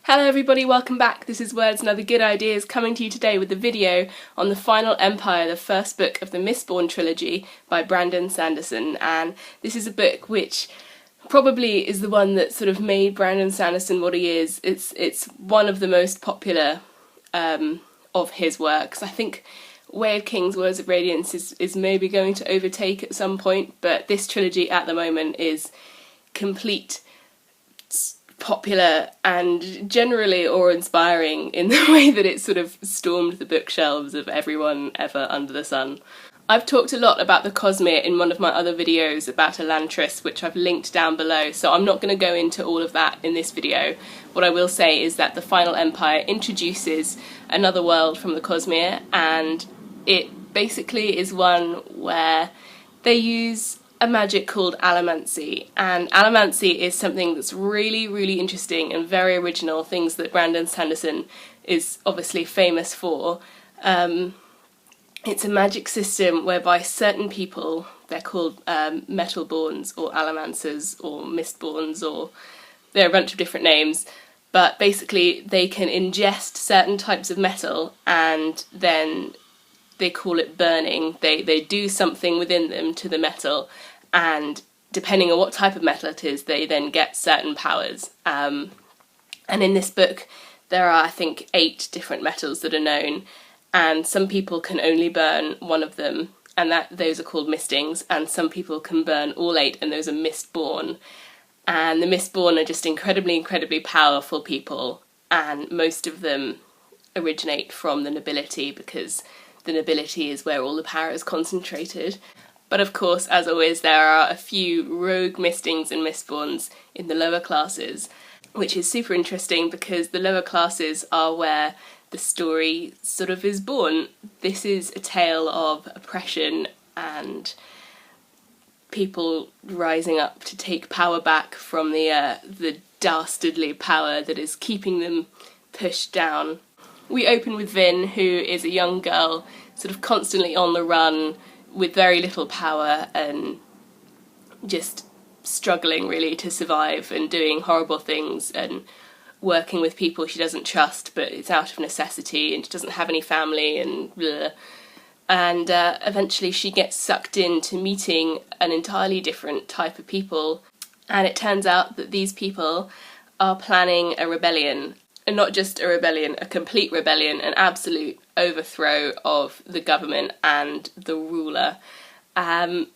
Hello everybody, welcome back. This is Words and Other Good Ideas coming to you today with a video on The Final Empire, the first book of the Mistborn trilogy by Brandon Sanderson. And this is a book which probably is the one that sort of made Brandon Sanderson what he is. It's one of the most popular of his works. I think Way of Kings, Words of Radiance is maybe going to overtake at some point, but this trilogy at the moment is complete, popular and generally awe-inspiring in the way that it sort of stormed the bookshelves of everyone ever under the sun. I've talked a lot about the Cosmere in one of my other videos about Elantris, which I've linked down below, so I'm not going to go into all of that in this video. What I will say is that the Final Empire introduces another world from the Cosmere, and it basically is one where they use a magic called Allomancy, and Allomancy is something that's really interesting and very original, things that Brandon Sanderson is obviously famous for. It's a magic system whereby certain people, they're called Metalborns or Allomancers or Mistborns, or there are a bunch of different names, but basically they can ingest certain types of metal and then they call it burning. They do something within them to the metal, and depending on what type of metal it is, they then get certain powers. And in this book there are, I think, 8 different metals that are known, and some people can only burn one of them, and those are called mistings, and some people can burn all 8, and those are mistborn. And the mistborn are just incredibly powerful people, and most of them originate from the nobility, because the nobility is where all the power is concentrated. But of course, as always, there are a few rogue mistings and mistborns in the lower classes, which is super interesting because the lower classes are where the story sort of is born. This is a tale of oppression and people rising up to take power back from the dastardly power that is keeping them pushed down. We open with Vin, who is a young girl, sort of constantly on the run, with very little power and just struggling really to survive and doing horrible things and working with people she doesn't trust, but it's out of necessity, and she doesn't have any family and blah. And eventually she gets sucked into meeting an entirely different type of people, and it turns out that these people are planning a rebellion. And not just a rebellion, a complete rebellion, an absolute overthrow of the government and the ruler. And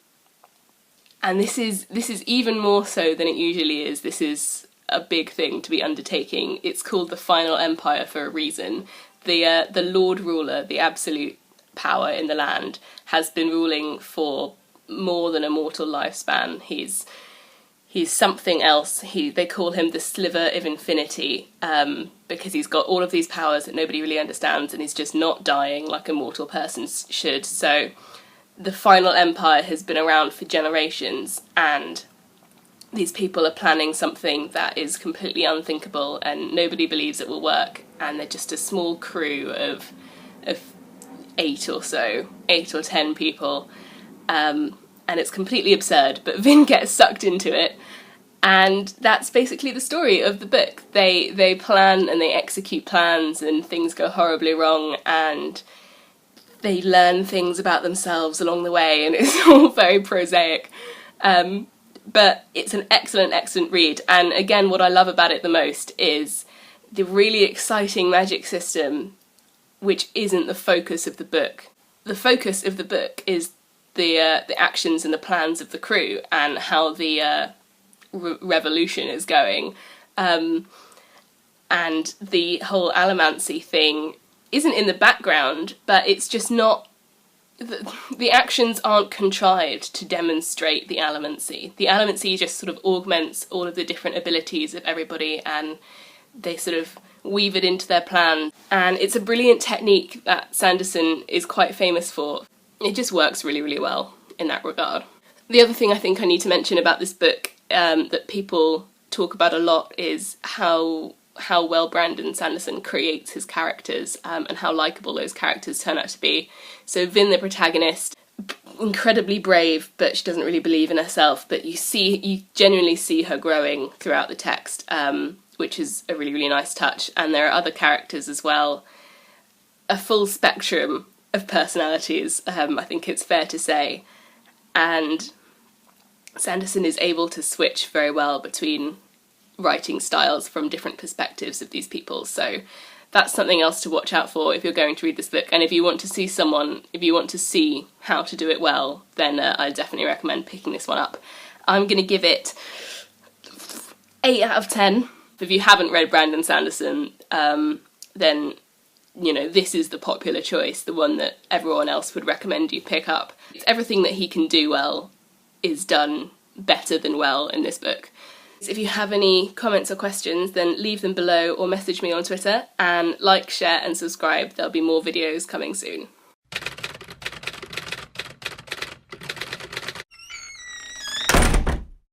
this is even more so than it usually is. This is a big thing to be undertaking. It's called the Final Empire for a reason. The Lord Ruler, the absolute power in the land, has been ruling for more than a mortal lifespan. He's something else. They call him the Sliver of Infinity, because he's got all of these powers that nobody really understands, and he's just not dying like a mortal person should. So the Final Empire has been around for generations, and these people are planning something that is completely unthinkable, and nobody believes it will work, and they're just a small crew of 8 or 10 people. And it's completely absurd, but Vin gets sucked into it, and that's basically the story of the book. They plan and they execute plans, and things go horribly wrong, and they learn things about themselves along the way, and it's all very prosaic. But it's an excellent read, and again, what I love about it the most is the really exciting magic system, which isn't the focus of the book. The focus of the book is the actions and the plans of the crew and how the revolution is going. And the whole Allomancy thing isn't in the background, but it's just not... The actions aren't contrived to demonstrate the Allomancy. The Allomancy just sort of augments all of the different abilities of everybody, and they sort of weave it into their plan. And it's a brilliant technique that Sanderson is quite famous for. It just works really well in that regard. The other thing I think I need to mention about this book that people talk about a lot is how well Brandon Sanderson creates his characters, and how likeable those characters turn out to be. So Vin, the protagonist, incredibly brave, but she doesn't really believe in herself, but you genuinely see her growing throughout the text. which is a really, really nice touch. And there are other characters as well, a full spectrum of personalities, I think it's fair to say. And Sanderson is able to switch very well between writing styles from different perspectives of these people. So that's something else to watch out for if you're going to read this book. And if you want to see how to do it well, then I definitely recommend picking this one up. I'm going to give it 8 out of 10. If you haven't read Brandon Sanderson, then, you know, this is the popular choice, the one that everyone else would recommend you pick up. Everything that he can do well is done better than well in this book. If you have any comments or questions, then leave them below or message me on Twitter, and like, share and subscribe. There'll be more videos coming soon.